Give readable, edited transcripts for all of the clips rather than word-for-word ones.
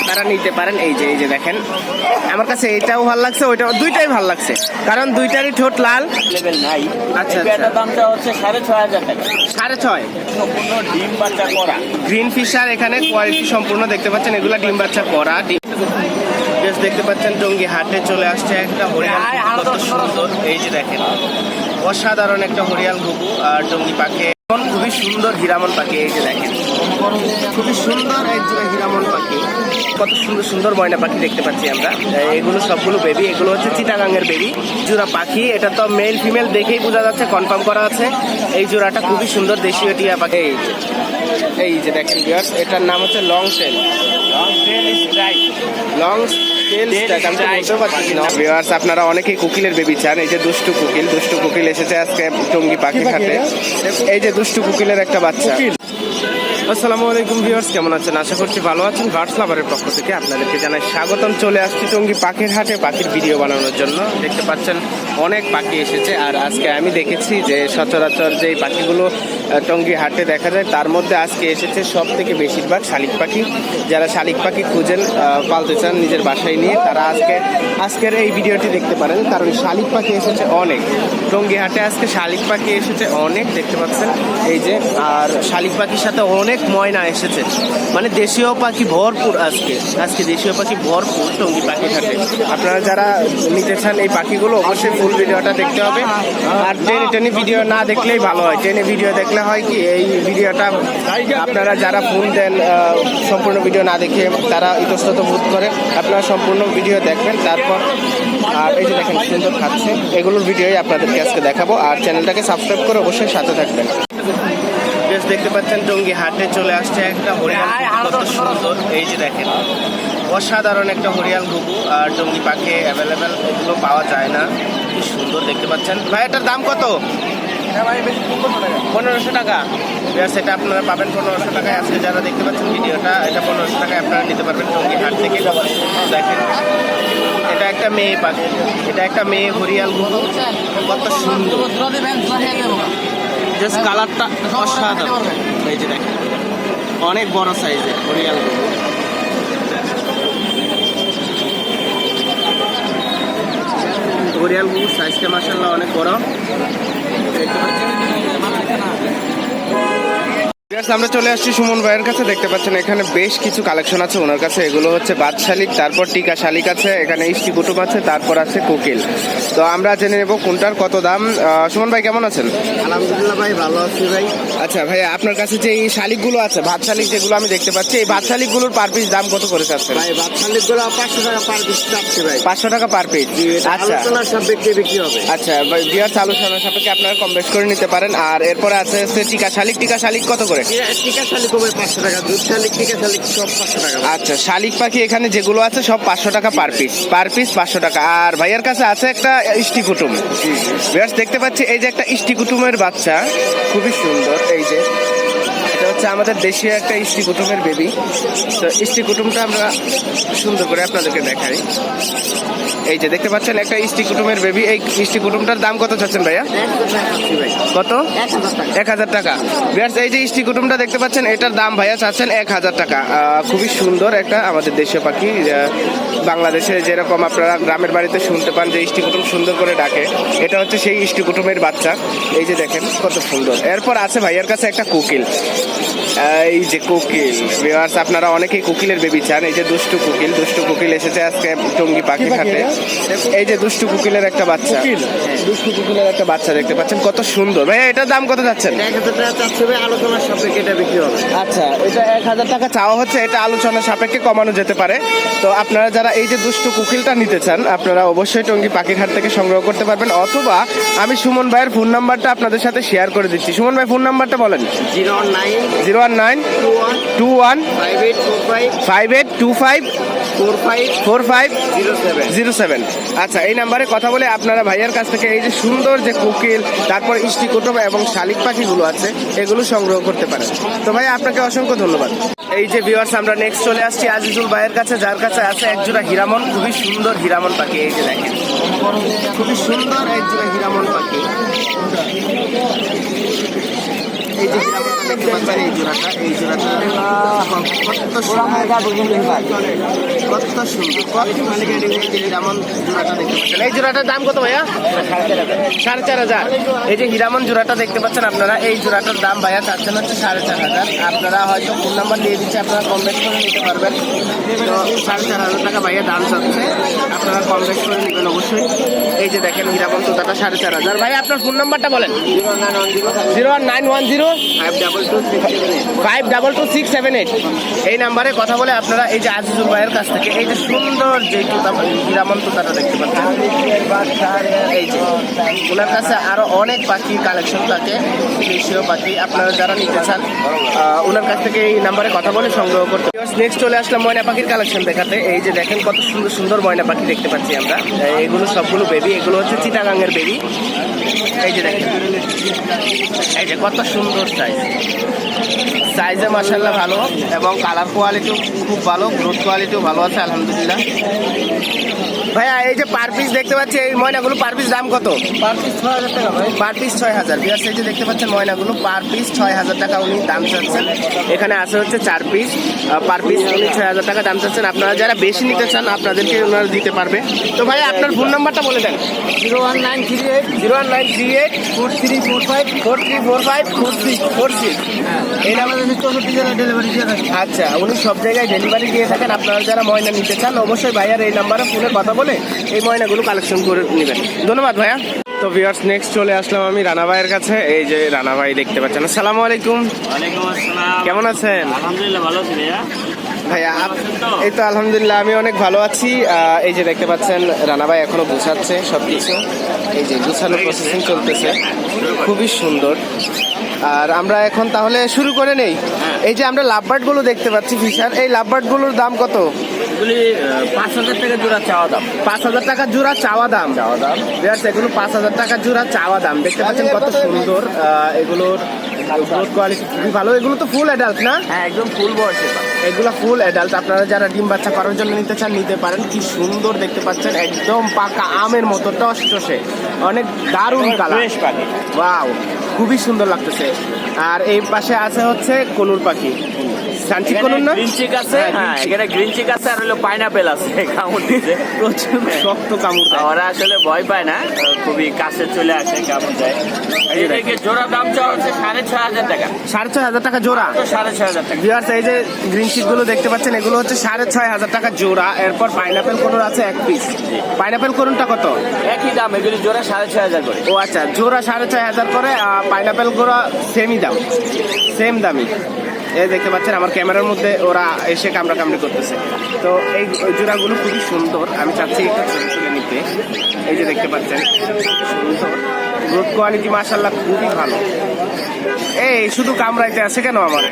তারা নিতে পারেন। এই যে দেখেন, আমার কাছে এটাও ভালো লাগছে, ওইটাও, দুইটাই ভালো লাগছে, কারণ দুইটারই ঠোঁট লাল। লেভেল নাই। আচ্ছা, এটার দামটা হচ্ছে 6,500 টাকা। 6.5। সম্পূর্ণ ডিম বাচ্চা করা গ্রিন ফিশার এখানে কোয়ালিটি সম্পূর্ণ দেখতে পাচ্ছেন, এগুলা ডিম বাচ্চা করা। দেখতে পাচ্ছেন টঙ্গী হাটে চলে আসছে একটা হরিয়াল, কত সুন্দর। এই যে দেখেন, অসাধারণ একটা হরিয়াল ঘুঘু আর টঙ্গী পাখি, খুবই সুন্দর হিরামন পাখি। এই যে দেখেন, খুবই সুন্দর একজোড়া হিরামন পাখি, কত সুন্দর সুন্দর ময়না পাখি দেখতে পাচ্ছি আমরা। এগুলো সবগুলো বেবি, এগুলো হচ্ছে চিটাগাঙ্গের বেবি জোড়া পাখি। এটা তো মেল ফিমেল দেখেই বোঝা যাচ্ছে, কনফার্ম করা আছে। এই জোড়াটা খুবই সুন্দর দেশীয় টিয়া পাখি। এই যে দেখেন ভিউয়ার্স, এটার নাম হচ্ছে লং টেল। আপনারা অনেকেই কোকিলের বেবি চান। এই যে দুষ্টু কোকিল এসেছে আজকে টঙ্গী পাখি হাটে। এই যে দুষ্টু কোকিলের একটা বাচ্চা। আসসালামু আলাইকুম ভিউয়ার্স, কেমন আছেন? আশা করছি ভালো আছেন। বার্ডস লাভারের পক্ষ থেকে আপনাদেরকে জানাই স্বাগতম। চলে আসছি টঙ্গী পাখির হাটে পাখির ভিডিও বানানোর জন্য। দেখতে পাচ্ছেন অনেক পাখি এসেছে, আর আজকে আমি দেখেছি যে সচরাচর যেই পাখিগুলো টঙ্গী হাটে দেখা যায়, তার মধ্যে আজকে এসেছে সব থেকে বেশিরভাগ শালিক পাখি। যারা শালিক পাখি খুঁজেন, পালতে চান নিজের বাসায় নিয়ে, তারা আজকের এই ভিডিওটি দেখতে পারেন, কারণ শালিক পাখি এসেছে অনেক। টঙ্গী হাটে আজকে শালিক পাখি এসেছে অনেক, দেখতে পাচ্ছেন। এই যে, আর শালিক পাখির সাথে অনেক ময়না এসেছে, মানে দেশীয় পাখি ভরপুর। আজকে দেশীয় পাখি ভরপুর টঙ্গী পাখি হাটে। আপনারা যারা নিতে চান এই পাখিগুলো, অবশ্যই ফুল ভিডিওটা দেখতে হবে। আর টেনে ভিডিও না দেখলেই ভালো হয়। টেনে ভিডিও দেখলে হয় কি, এই ভিডিওটা আপনারা যারা ফোন দেন সম্পূর্ণ ভিডিও না দেখে তারা ইতস্তত বোধ করে। আপনারা সম্পূর্ণ ভিডিও দেখবেন, তারপর। আর এই যে দেখেন সুন্দর খাচ্ছে, এগুলোর ভিডিওই আপনাদেরকে আজকে দেখাবো। আর চ্যানেলটাকে সাবস্ক্রাইব করে অবশ্যই সাথে থাকবেন। দেখতে পাচ্ছেন টঙ্গী হাটে চলে আসছে একটা হরিয়াল, কত সুন্দর। এই যে দেখেন, অসাধারণ একটা হরিয়াল ঘুঘু আর টঙ্গী পাখি অ্যাভেলেবেল, এগুলো পাওয়া যায় না। কি সুন্দর দেখতে পাচ্ছেন। ভাই এটার দাম কত? 1500 টাকা। সেটা আপনারা পাবেন 1500 টাকায়। আজকে যারা দেখতে পাচ্ছেন ভিডিওটা, এটা 1500 টাকায় আপনারা নিতে পারবেন টঙ্গী হাট থেকে। দেখেন, এটা একটা মেয়ে পাখি, এটা একটা মেয়ে হরিয়াল ঘুঘু, কত সুন্দর। জাস্ট কালারটা অসাধারণ। এই যে দেখেন, অনেক বড় সাইজের হরিয়াল ঘুঘু। হরিয়াল ঘুঘুর সাইজটা মাশাআল্লাহ অনেক বড়। আমরা চলে আসছি সুমন ভাইয়ের কাছে। দেখতে পাচ্ছেন এখানে বেশ কিছু কালেকশন আছে ওনার কাছে। এগুলো হচ্ছে বাদ শালিক, তারপর টিকা শালিক আছে, এখানে ইষ্টি কুটুম আছে, তারপর আছে কোকিল। তো আমরা জেনে নেব কোনটার কত দাম। সুমন ভাই কেমন আছেন? আলহামদুলিল্লাহ ভাই, ভালো আছি ভাই। আচ্ছা ভাই, আপনার কাছে যে এই শালিকগুলো আছে, ভাত শালিক যেগুলো আমি দেখতে পাচ্ছি, এই ভাত শালিকগুলোর পার পিস দাম কত করে চাচ্ছেন? ভাই ভাত শালিকগুলো 500 টাকা পার পিস চাচ্ছি ভাই। 500 টাকা পার পিস। আচ্ছা, আলোচনার সাপেক্ষে বিক্রি হবে। আচ্ছা বিয়ার আলোচনার সাপেক্ষে আপনারা কম বেশ করে নিতে পারেন। আর এরপরে আছে টিকা শালিক কত করে? টিকা শালিক হবে 500 টাকা, দুধ শালিক, টিকা শালিক সব 500 টাকা। আচ্ছা, শালিক পাখি এখানে যেগুলো আছে সব 500 টাকা পার পিস 500 টাকা। আর ভাইয়ের কাছে আছে একটা ইষ্টি কুটুম। দেখতে পাচ্ছি এই যে একটা ইষ্টি কুটুমের বাচ্চা, খুবই সুন্দর। এই যে এটা হচ্ছে আমাদের দেশীয় একটা ইষ্টি কুটুমের বেবি। তো ইষ্টি কুটুমটা আমরা সুন্দর করে আপনাদেরকে দেখাই। এই যে দেখতে পাচ্ছেন একটা ইষ্টি কুটুমের বেবি। এই ইষ্টি কুটুমটার দাম কত চাচ্ছেন ভাইয়া? কত? 1000 টাকা। এই যে ইষ্টি কুটুমটা দেখতে পাচ্ছেন, এটার দাম ভাইয়া চাচ্ছেন 1000 টাকা। খুবই সুন্দর একটা আমাদের দেশীয় পাখি। বাংলাদেশে যেরকম আপনারা গ্রামের বাড়িতে শুনতে পান যে ইষ্টি কুটুম সুন্দর করে ডাকে, এটা হচ্ছে সেই ইষ্টি কুটুমের বাচ্চা। এই যে দেখেন কত সুন্দর। এরপর আছে ভাইয়ার কাছে একটা কোকিল। এই যে কোকিল, আপনারা অনেকেই কোকিলের বেবি চান। এই যে দুষ্টু কোকিল এসেছে আজকে টঙ্গী পাখি হাটে। এই যে দুষ্টু কোকিলের একটা বাচ্চা, দেখতে পাচ্ছেন কত সুন্দর। ভাইয়া এটার দাম কত যাচ্ছেন? 1000 টাকা চাচ্ছে ভাই, আলোচনার সাপেক্ষে এটা বিক্রি হবে। আচ্ছা, এটা 1000 টাকা চাওয়া হচ্ছে, এটা আলোচনার সাপেক্ষে কমানো যেতে পারে। তো আপনারা যারা এই যে দুষ্টু কোকিলটা নিতে চান, আপনারা অবশ্যই টঙ্গী পাখির হাট থেকে সংগ্রহ করতে পারবেন। অথবা আমি সুমন ভাইয়ের ফোন নাম্বারটা আপনাদের সাথে শেয়ার করে দিচ্ছি। সুমন ভাই ফোন নাম্বারটা বলেন। 01921 5825 4507। আচ্ছা, এই নাম্বারে কথা বলে আপনারা ভাইয়ার কাছ থেকে এই যে সুন্দর যে কোকিল, তারপর ইষ্টি কুটুম এবং শালিক পাখিগুলো আছে, এগুলো সংগ্রহ করতে পারেন। তো ভাই আপনাকে অসংখ্য ধন্যবাদ। এই যে ভিউয়ার্স, আমরা নেক্সট চলে আসছি আজিজুল ভাইয়ের কাছে, যার কাছে আছে একজোড়া হিরামন, খুবই সুন্দর হিরামন পাখি। এই যে দেখেন, খুবই সুন্দর একজোড়া হিরামন পাখি। এই যে হিরামন দেখতে পাচ্ছেন এই জোড়াটা, এই জোড়াটা কত সুন্দর, কত সুন্দর, কত মানে হিরামন জোড়াটা দেখতে পাচ্ছেন। এই জোড়াটার দাম কত ভাইয়া? 4,500। এই যে হিরামন জোড়াটা দেখতে পাচ্ছেন আপনারা, এই জোড়াটার দাম ভাইয়া চাচ্ছেন হচ্ছে 4,500। আপনারা হয়তো ফোন নাম্বার দিয়ে দিচ্ছে, আপনারা কম বেশি করে নিতে পারবেন। তো 4,500 টাকা ভাইয়া দাম চাচ্ছে, আপনারা কম বেশি করে নেবেন অবশ্যই। এই যে দেখেন হিরামন তোতাটা 4,500। ভাই আপনার ফোন নাম্বারটা বলেন। 09110 522 678। এই নাম্বারে কথা বলে আপনারা এই যে আজিজুল ভাইয়ের কাছ থেকে এই যে সুন্দর যে তোতা হিরামন তোতাটা দেখতে পাচ্ছেন। এই যে ওনার কাছে আরো অনেক পাখি কালেকশন থাকে, দেশীয় পাখি। আপনারা যারা নিতে চান ওনার কাছ থেকে এই নাম্বারে কথা বলে সংগ্রহ করতে। নেক্সট চলে আসলাম ময়না পাখির কালেকশন দেখাতে। এই যে দেখেন কত সুন্দর সুন্দর ময়না পাখি দেখতে পাচ্ছি আমরা। এগুলো সবগুলো বেবি, এগুলো হচ্ছে চিটাগাঙ্গের বেবি। এই যে দেখেন, এই যে কত সুন্দর সাইজে মাশাআল্লাহ ভালো, এবং কালার কোয়ালিটিও খুব ভালো, গ্রোথ কোয়ালিটিও ভালো আছে আলহামদুলিল্লাহ। ভাইয়া এই যে পার পিস দেখতে পাচ্ছি, এই ময়নাগুলো পার পিস দাম কত? পার পিস 6,000 টাকা ভাই। Per piece 6,000। বিয়ার এই যে দেখতে পাচ্ছেন ময়নাগুলো পার পিস 6,000 টাকা উনি দাম চাচ্ছেন। এখানে আছে হচ্ছে 4 পিস, পার পিস উনি 6,000 টাকা দাম চাচ্ছেন। আপনারা যারা বেশি নিতে চান আপনাদেরকে ওনারা দিতে পারবে। তো ভাই আপনার ফোন নাম্বারটা বলে দেন। 01938 01938 4345 4345 4646। এই নাম্বারে 64 জেলা ডেলিভারি দিয়ে থাকি। আচ্ছা, উনি সব জায়গায় ডেলিভারি দিয়ে থাকেন। আপনারা যারা ময়না নিতে চান অবশ্যই ভাইয়ার এই নাম্বারে ফোনে কথা বলে এই ময়নাগুলো কালেকশন করে নেবেন। ধন্যবাদ ভাইয়া। তো ভিউয়ার্স নেক্সট চলে আসলাম আমি রানা ভাইয়ের কাছে। এই যে রানা ভাই দেখতে পাচ্ছেন। আসসালামু আলাইকুম। ওয়ালাইকুম আসসালাম। কেমন আছেন? আলহামদুলিল্লাহ ভালো আছি ভাইয়া। ভাইয়া এই তো আলহামদুলিল্লাহ আমি অনেক ভালো আছি। এই যে দেখতে পাচ্ছেন রানা ভাই এখনো গুছাচ্ছে সবকিছু। এই যে গুছানো প্রসেসিং চলতেছে, খুবই সুন্দর। আর আমরা এখন তাহলে শুরু করে নেই। এই যে আমরা লাভবার্ড গুলো দেখতে পাচ্ছি ফিশার, এই লাভবার্ড গুলোর দাম কত? এগুলি 5,000 টাকা জোড়া চাওয়া দাম। 5,000 টাকা জোড়া চাওয়া দাম। এগুলো 5,000 টাকা জোড়া চাওয়া দাম। দেখতে পাচ্ছেন কত সুন্দর, এগুলোর গ্রোথ কোয়ালিটি খুবই ভালো। এগুলো তো ফুল অ্যাডাল্ট না? হ্যাঁ একদম ফুল বয়সে। এগুলো ফুল অ্যাডাল্ট। আপনারা যারা ডিম বাচ্চা করার জন্য নিতে চান নিতে পারেন। কি সুন্দর দেখতে পাচ্ছেন, একদম পাকা আমের মতো টসটসে, অনেক দারুণ কালার। ফ্রেশ পাখি। ওয়াও, খুবই সুন্দর লাগতেছে। আর এই পাশে আছে হচ্ছে কনুর পাখি, সানচিক কনুর না? গ্রিন চিক আছে, হ্যাঁ এখানে গ্রিন চিক আছে, আর হলো পাইনাপেল আছে। কামড় দিতে প্রচুর শক্ত কামড় দেয়। ওরা আসলে ভয় পায় না, খুবই কাছে চলে আসে, কামড় দেয়। এদিকে জোড়া দাম চাওয়া হচ্ছে 6,500 টাকা। 6,500 টাকা জোড়া। 6,500 টাকা। ভিউয়ার্স এই যে গ্রিন শিট গুলো দেখতে পাচ্ছেন, এগুলো হচ্ছে 6,500 টাকা জোড়া। এরপর পাইনাপেল কোনুর আছে 1 পিস। পাইনাপেল কোনুরটা কত? একই দাম, এগুলি জোড়া 6,500 করে। ও আচ্ছা, জোড়া 6,500 করে। পাইনাপেল গোড়া সেমই দাম, সেম দামি। এই দেখতে পাচ্ছেন আমার ক্যামেরার মধ্যে ওরা এসে কামড়াকামড়ি করতেছে। তো এই জোড়াগুলো খুবই সুন্দর, আমি চাচ্ছি একটু ছবি তুলে নিতে। এই যে দেখতে পাচ্ছেন সুন্দর, গ্রোথ কোয়ালিটি মাশাআল্লাহ খুবই ভালো। এই শুধু কামড়াইতে আছে কেন? আমার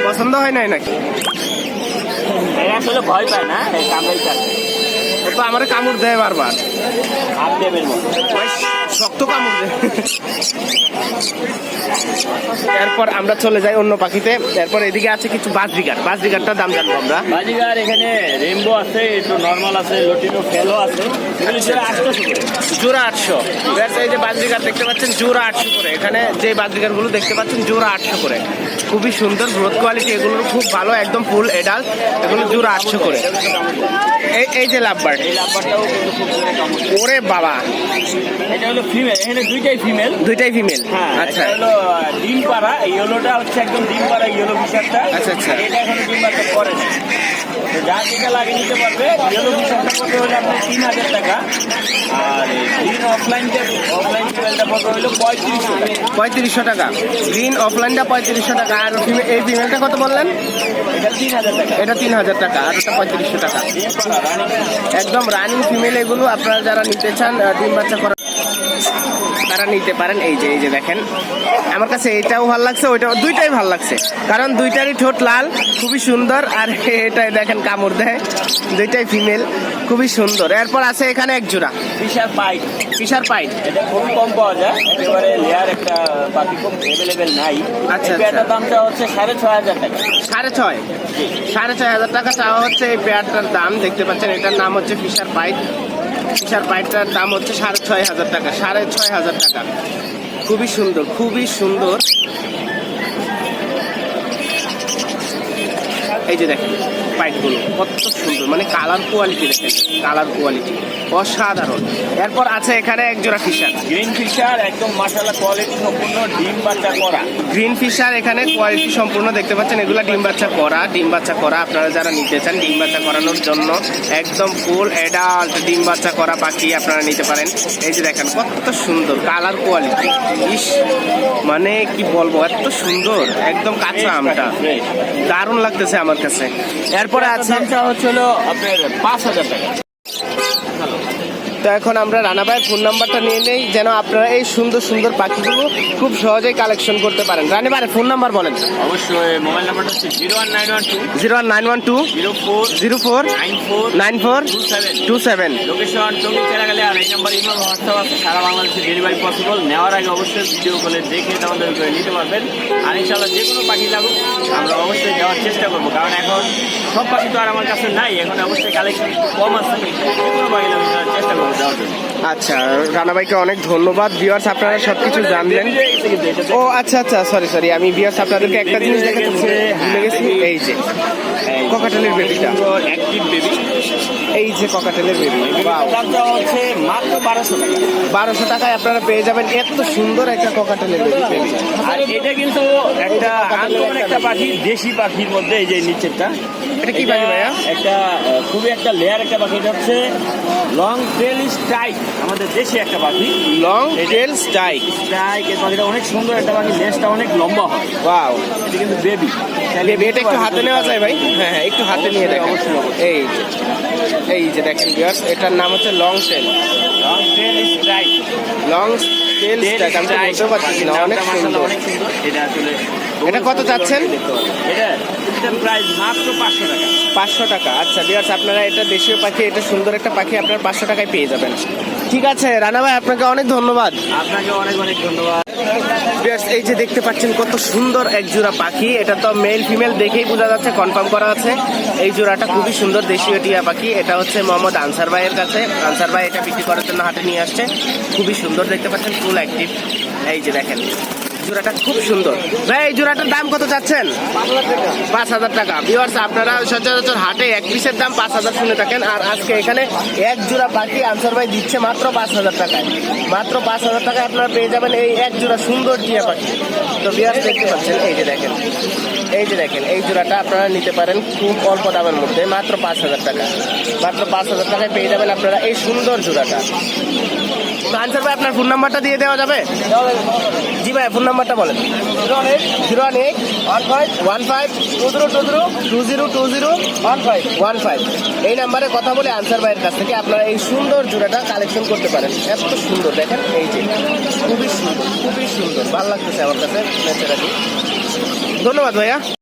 পছন্দ হয় নাই নাকি? এরা আসলে ভয় পায় না, এই কামড়াইতে আসে। ও তো আমার কামড় দেয় বারবার, হাত দেবের মতো। শক্ত কামড় দেয়। এরপর আমরা চলে যাই অন্য পাখিতে। এরপর এদিকে আছে কিছু বাজরিগার। বাজরিগারটার দাম জানবো আমরা। বাজিগার এখানে রেইনবো আছে, একটু নর্মাল আছে, লটিনো ফেলো আছে। এগুলি জোড়া 800 করে। জোড়া 800। এই যে বাজরিগার দেখতে পাচ্ছেন জোড়া 800 করে। এখানে যে বাজরিগার গুলো দেখতে পাচ্ছেন জোড়া 800 করে। খুবই সুন্দর গ্রোথ কোয়ালিটি, এগুলো খুব ভালো, একদম ফুল এডাল্ট। এগুলো জোড়া 800 করে। এই যে লাভবার্ড, এই লাম্বারটাও কিন্তু খুব জোরে কামড় দেয়। ওরে বাবা, এটা হলো ফিমেল, এখানে দুইটাই ফিমেল। দুইটাই ফিমেল। হ্যাঁ, আচ্ছা, এটা হলো ডিম পাড়া। এই ইয়েলোটা হচ্ছে একদম ডিম পাড়া ইয়েলো ফিশারটা। আচ্ছা, আচ্ছা। আর এটা এখনো ডিম বাচ্চা করে না। তো যা যেটা লাগে নিতে পারবে। ইয়েলো ফিশারটা পড়বে হলে আপনার 3,000 টাকা। আর গ্রিন অফলাইন ফিমেলটা পড়বে হলো 3500 টাকা। 3500 টাকা। গ্রিন অফলাইনটা 3500 টাকা। আর এই ফিমেলটা কত বললেন? এটা 3,000 টাকা। এটা 3,000 টাকা। আর ওটা 3500 টাকা। ডিম পাড়া রানিং। একদম রানিং ফিমেল এগুলো। আপনারা যারা নিতে চান ডিম বাচ্চা করা তারা নিতে পারেন। এই যে দেখেন, আমার কাছে এটাও ভালো লাগছে, ওইটাও, দুইটাই ভালো লাগছে, কারণ দুইটারই ঠোঁট লাল, খুবই সুন্দর। আর এটাই দেখেন কামড় দেয়, দুইটাই ফিমেল, খুবই সুন্দর। এরপর আছে এখানে এক জোড়া ফিশার পাইট। Fisher pint. এটা খুব কম পাওয়া যায়, একেবারে লেয়ার একটা পাখি, খুব অ্যাভেলেবেল নাই। আচ্ছা, এই পেয়ারটার দামটা হচ্ছে 6,500 টাকা। 6,500 টাকা চাওয়া হচ্ছে এই পেয়ারটার দাম। দেখতে পাচ্ছেন এটার নাম হচ্ছে ফিশার পাইট। ফিশার পাইটটার দাম হচ্ছে 6,500 টাকা। 6,500 টাকা। খুবই সুন্দর, খুবই সুন্দর। এই যে দেখেন পাইপগুলো কত সুন্দর, মানে কালার কোয়ালিটি দেখেন, কালার কোয়ালিটি অসাধারণ। এরপর আছে এখানে এক জোড়া ফিশার, গ্রিন ফিশার, একদম মাশাআল্লাহ কোয়ালিটি সম্পূর্ণ, ডিম বাচ্চা করা। গ্রিন ফিশার এখানে কোয়ালিটি সম্পূর্ণ দেখতে পাচ্ছেন, এগুলা ডিম বাচ্চা করা, ডিম বাচ্চা করা। আপনারা যারা নিতে চান ডিম বাচ্চা করানোর জন্য একদম ফুল অ্যাডাল্ট ডিম বাচ্চা করা পাখি আপনারা নিতে পারেন। এই যে দেখেন কত সুন্দর কালার কোয়ালিটি, ইস মানে কি বলবো, এত সুন্দর, একদম কাঁচা আমটা, দারুণ লাগতেছে আমার কাছে। এরপরে আছে দামটা হচ্ছে হলো আপনার 5,000 টাকা। তো এখন আমরা রানা ভাইয়ের ফোন নাম্বারটা নিয়ে নেই, যেন আপনারা এই সুন্দর সুন্দর পাখিগুলো খুব সহজেই কালেকশন করতে পারেন। রানী ভাইয়ের ফোন নাম্বার বলেন। অবশ্যই মোবাইল নাম্বারটা হচ্ছে 01912 01912 04 04 94 94 27। 27। লোকেশন টঙ্গী গেলে, আর এই নাম্বার ইমেল হোয়াটসঅ্যাপ আছে, সারা বাংলাদেশে ডেলিভারি পসিবল। নেওয়ার আগে অবশ্যই ভিডিও কলে দেখে আমাদের করে নিতে পারবেন। আর ইনশাআল্লাহ যে কোনো পাখি লাগুক আমরা অবশ্যই দেওয়ার চেষ্টা করবো, কারণ এখন সব পাখি তো আর আমার কাছে নাই, এখন অবশ্যই কালেকশন কম আছে, যে কোনো পাখি লাগুক দেওয়ার চেষ্টা করবো দেওয়ার জন্য। আচ্ছা, রানা ভাইকে অনেক ধন্যবাদ। ভিউয়ার্স আপনারা সবকিছু জানলেন। ও আচ্ছা আচ্ছা, সরি আমি ভিউয়ার্স আপনাদেরকে একটা জিনিস দেখাতে ভুলে গেছি। এই যে ককাটেলের বেবিটা, অ্যাক্টিভ বেবি, এই যে ককাটেলের বেবি, দামটা হচ্ছে মাত্র 1200 টাকা। 1200 টাকায় আপনারা পেয়ে যাবেন এত সুন্দর একটা ককাটেলের বেবি। আর এটা কিন্তু একটা আনকমন একটা পাখি, দেশি পাখির মধ্যে। এই যে নিচেরটা, এটা কি পাখি ভাইয়া? একটা খুবই একটা লেয়ার একটা পাখি, এটা হচ্ছে লং টেল স্ট্রাইক, আমাদের দেশি একটা পাখি। লং টেল স্ট্রাইক, স্ট্রাইক এই পাখিটা অনেক সুন্দর একটা পাখি, লেজটা অনেক লম্বা হয়। ওয়াও, এটা কিন্তু বেবি। এটা একটু হাতে নেওয়া যায় ভাই? হ্যাঁ হ্যাঁ, একটু হাতে নিয়ে দেখেন। এই যে দেখেন ভিউয়ার্স, এটার নাম হচ্ছে long tail, long tail strike. Long tail strike. আমি তো বলতে পারছি না, অনেক সুন্দর। অনেক সুন্দর। এটা আসলে এটা কত চাচ্ছেন? এটা প্রাইস মাত্র 500 টাকা। 500 টাকা। আচ্ছা ভিউয়ার্স, আপনারা এটা দেশীয় পাখি, এটা সুন্দর একটা পাখি আপনারা 500 টাকায় পেয়ে যাবেন। ঠিক আছে রানা ভাই, আপনাকে অনেক ধন্যবাদ। আপনাকে অনেক অনেক ধন্যবাদ। ভিউয়ার্স এই যে দেখতে পাচ্ছেন কত সুন্দর এক জোড়া পাখি, এটা তো মেল ফিমেল দেখেই বোঝা যাচ্ছে, কনফার্ম করা আছে। এই জোড়াটা খুবই সুন্দর দেশীয় টিয়া পাখি। এটা হচ্ছে মোহাম্মদ আনসার ভাইয়ের কাছে। আনসার ভাই এটা বিক্রি করার জন্য হাটে নিয়ে আসছে। খুবই সুন্দর দেখতে পাচ্ছেন, ফুল অ্যাক্টিভ। এই যে দেখেন জোড়াটা খুব সুন্দর। ভাই এই জোড়াটার দাম কত চাচ্ছেন? 5,000 টাকা। ভিউয়ার্স আপনারা সচরাচর হাটে এক পিসের দাম 5,000 শুনে থাকেন, আর আজকে এখানে এক জোড়া পাখি আনসার ভাই দিচ্ছে মাত্র 5,000 টাকায়। মাত্র 5,000 টাকায় আপনারা পেয়ে যাবেন এই এক জোড়া সুন্দর টিয়া পাখি। তো ভিউয়ার্স দেখতে পাচ্ছেন, এই যে দেখেন, এই যে দেখেন এই জোড়াটা আপনারা নিতে পারেন খুব অল্প দামের মধ্যে, মাত্র 5,000 টাকা। মাত্র 5,000 টাকায় পেয়ে যাবেন আপনারা এই সুন্দর জোড়াটা। তো আনসার ভাই আপনার ফোন নাম্বারটা দিয়ে দেওয়া যাবে? জি ভাই, ফোন নাম্বারটা বলেন। 01815202015 এই নাম্বারে কথা বলে আনসার ভাইয়ের কাছ থেকে আপনারা এই সুন্দর জোড়াটা কালেকশন করতে পারেন। এত সুন্দর দেখেন, এই যে খুবই সুন্দর, খুবই সুন্দর, ভালো লাগতেছে আমার কাছে ন্যাচারালি। ধন্যবাদ ভাইয়া।